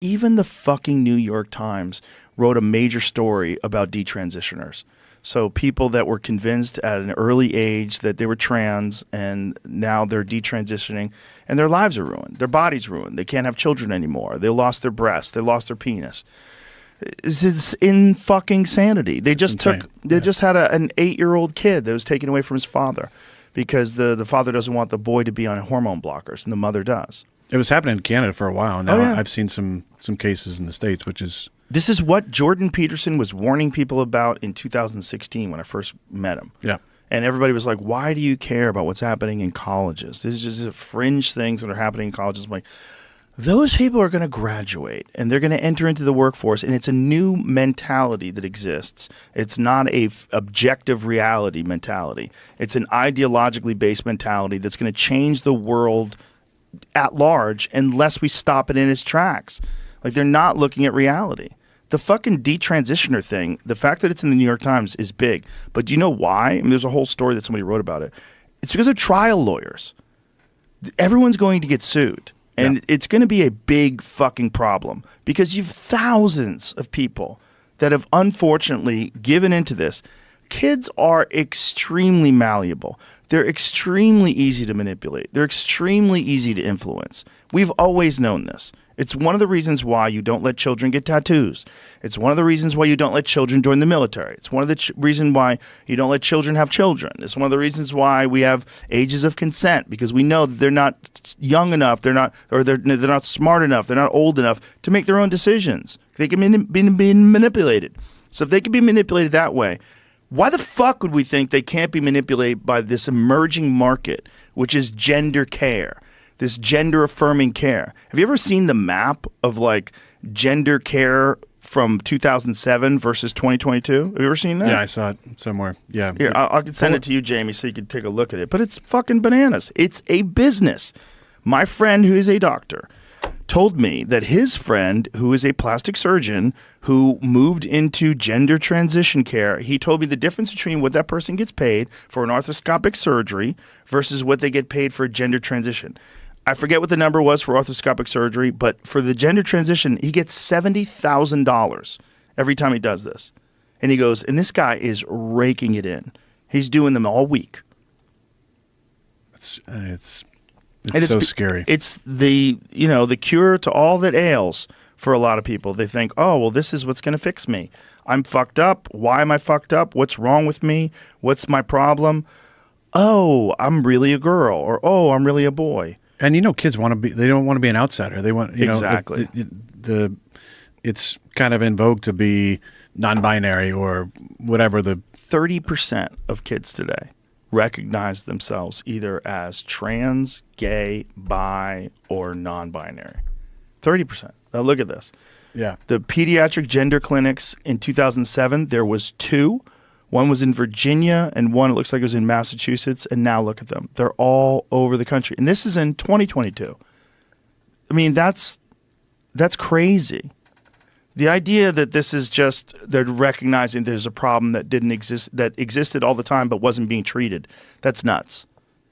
Even the fucking New York Times wrote a major story about detransitioners. So people that were convinced at an early age that they were trans and now they're detransitioning and their lives are ruined. Their bodies ruined. They can't have children anymore. They lost their breast. They lost their penis. It's in fucking sanity. They just just had an 8-year-old kid that was taken away from his father because the father doesn't want the boy to be on hormone blockers and the mother does. It was happening in Canada for a while. Now I've seen some cases in the States, which is... This is what Jordan Peterson was warning people about in 2016 when I first met him. Yeah. And everybody was like, why do you care about what's happening in colleges? This is just fringe things that are happening in colleges. I'm like, those people are going to graduate and they're going to enter into the workforce, and it's a new mentality that exists. It's not a objective reality mentality. It's an ideologically based mentality that's going to change the world at large unless we stop it in its tracks. Like, they're not looking at reality. The fucking detransitioner thing, the fact that it's in the New York Times is big. But do you know why? I mean, there's a whole story that somebody wrote about it. It's because of trial lawyers. Everyone's going to get sued. And it's going to be a big fucking problem because you've thousands of people that have unfortunately given into this. Kids are extremely malleable. They're extremely easy to manipulate. They're extremely easy to influence. We've always known this. It's one of the reasons why you don't let children get tattoos. It's one of the reasons why you don't let children join the military. It's one of the reasons why you don't let children have children. It's one of the reasons why we have ages of consent, because we know that they're not young enough, they're not smart enough, they're not old enough to make their own decisions. They can be manipulated. So if they can be manipulated that way, why the fuck would we think they can't be manipulated by this emerging market, which is gender care? This gender-affirming care. Have you ever seen the map of like gender care from 2007 versus 2022? Have you ever seen that? Yeah, I saw it somewhere. Yeah. Here, I can send it to you, Jamie, so you can take a look at it. But it's fucking bananas. It's a business. My friend, who is a doctor, told me that his friend, who is a plastic surgeon, who moved into gender transition care, he told me the difference between what that person gets paid for an arthroscopic surgery versus what they get paid for a gender transition. I forget what the number was for arthroscopic surgery, but for the gender transition, he gets $70,000 every time he does this. And he goes, and this guy is raking it in. He's doing them all week. It's so scary. It's the cure to all that ails for a lot of people. They think, oh, well, this is what's going to fix me. I'm fucked up. Why am I fucked up? What's wrong with me? What's my problem? Oh, I'm really a girl, or oh, I'm really a boy. And kids want to be, they don't want to be an outsider. They want, exactly. It's kind of in vogue to be non-binary or whatever. 30% of kids today recognize themselves either as trans, gay, bi, or non-binary. 30%. Now look at this. Yeah. The pediatric gender clinics in 2007, there was 2. One was in Virginia, and one, it looks like it was in Massachusetts, and now look at them. They're all over the country. And this is in 2022. I mean, that's crazy. The idea that this is just, they're recognizing there's a problem that didn't exist, that existed all the time but wasn't being treated, that's nuts.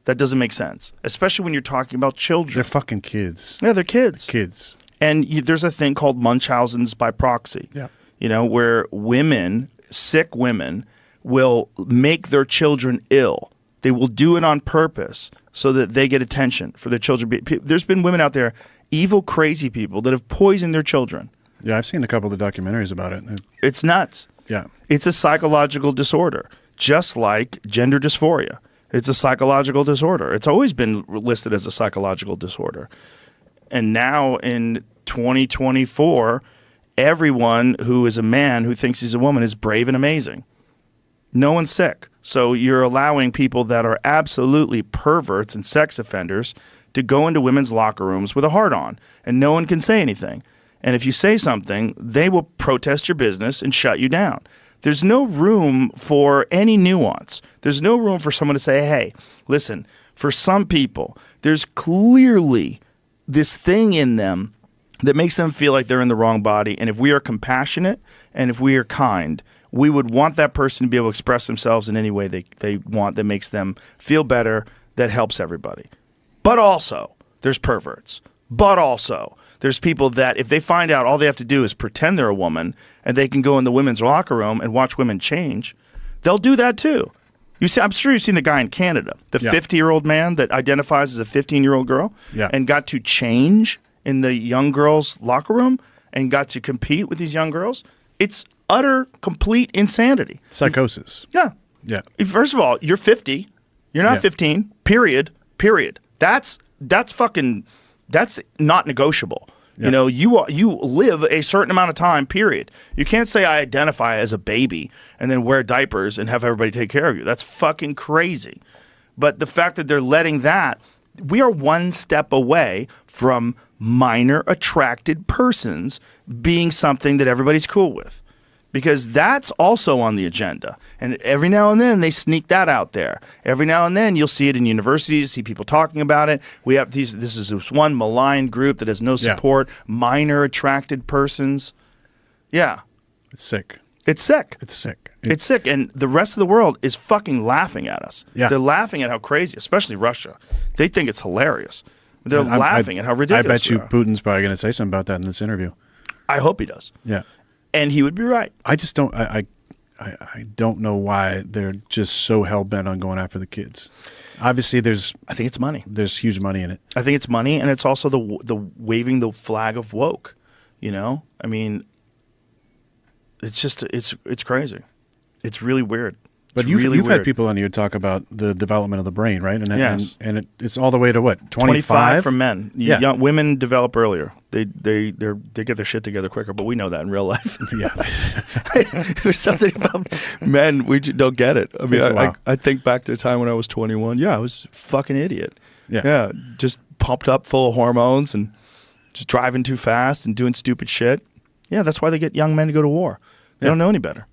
That doesn't make sense, especially when you're talking about children. They're fucking kids. Yeah, they're kids. Kids. And there's a thing called Munchausen's by proxy, where women, sick women, will make their children ill. They will do it on purpose so that they get attention for their children. There's been women out there, evil, crazy people, that have poisoned their children. Yeah, I've seen a couple of the documentaries about it. It's nuts. Yeah. It's a psychological disorder, just like gender dysphoria. It's a psychological disorder. It's always been listed as a psychological disorder. And now in 2024, everyone who is a man who thinks he's a woman is brave and amazing. No one's sick. So you're allowing people that are absolutely perverts and sex offenders to go into women's locker rooms with a heart on, and no one can say anything. And if you say something, they will protest your business and shut you down. There's no room for any nuance. There's no room for someone to say, hey, listen, for some people, there's clearly this thing in them that makes them feel like they're in the wrong body. And if we are compassionate and if we are kind, we would want that person to be able to express themselves in any way they want that makes them feel better, that helps everybody. But also, there's perverts. But also, There's people that if they find out, all they have to do is pretend they're a woman and they can go in the women's locker room and watch women change. They'll do that too. You see, I'm sure you've seen the guy in Canada, the 50-year-old man that identifies as a 15-year-old girl and got to change in the young girls' locker room and got to compete with these young girls. It's utter, complete insanity. Psychosis. Yeah. Yeah. First of all, you're 50. You're not 15. Period. That's not negotiable. You know, you live a certain amount of time, period. You can't say I identify as a baby and then wear diapers and have everybody take care of you. That's fucking crazy. But the fact that they're letting that, we are one step away from minor attracted persons being something that everybody's cool with. Because that's also on the agenda. And every now and then they sneak that out there. Every now and then you'll see it in universities, see people talking about it. We have this is this one maligned group that has no support, minor attracted persons. Yeah. It's sick. It's sick. It's sick. It's sick. And the rest of the world is fucking laughing at us. Yeah. They're laughing at how crazy, especially Russia. They think it's hilarious. They're laughing at how ridiculous I bet you Putin's probably going to say something about that in this interview. I hope he does. Yeah. And he would be right. I just don't. I don't know why they're just so hell bent on going after the kids. Obviously, I think it's money. There's huge money in it. I think it's money, and it's also the waving the flag of woke. You know, I mean, it's just it's crazy. It's really weird. But you've had people on here talk about the development of the brain, right? And it's all the way to what? 25 for men. Young women develop earlier. They get their shit together quicker. But we know that in real life. Yeah. There's something about men we don't get it. I mean, I think back to the time when I was 21. Yeah, I was a fucking idiot. Yeah, just pumped up, full of hormones, and just driving too fast and doing stupid shit. Yeah, that's why they get young men to go to war. They don't know any better.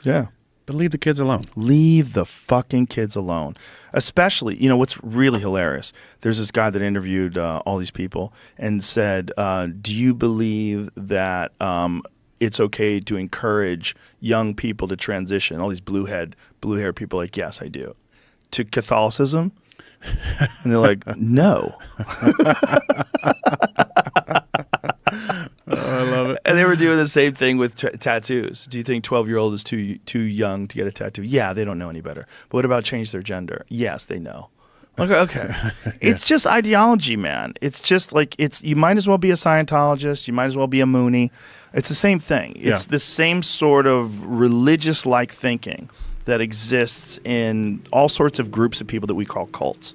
Yeah. But leave the kids alone. Leave the fucking kids alone. Especially, you know, what's really hilarious. There's this guy that interviewed all these people and said, do you believe that it's okay to encourage young people to transition? All these blue-haired people are like, yes, I do. To Catholicism? And they're like, no. I love it. And they were doing the same thing with tattoos. Do you think 12-year-old is too young to get a tattoo? Yeah, they don't know any better. But what about change their gender? Yes, they know. Okay. It's just ideology, man. It's just like you might as well be a Scientologist. You might as well be a Mooney. It's the same thing. It's the same sort of religious-like thinking that exists in all sorts of groups of people that we call cults.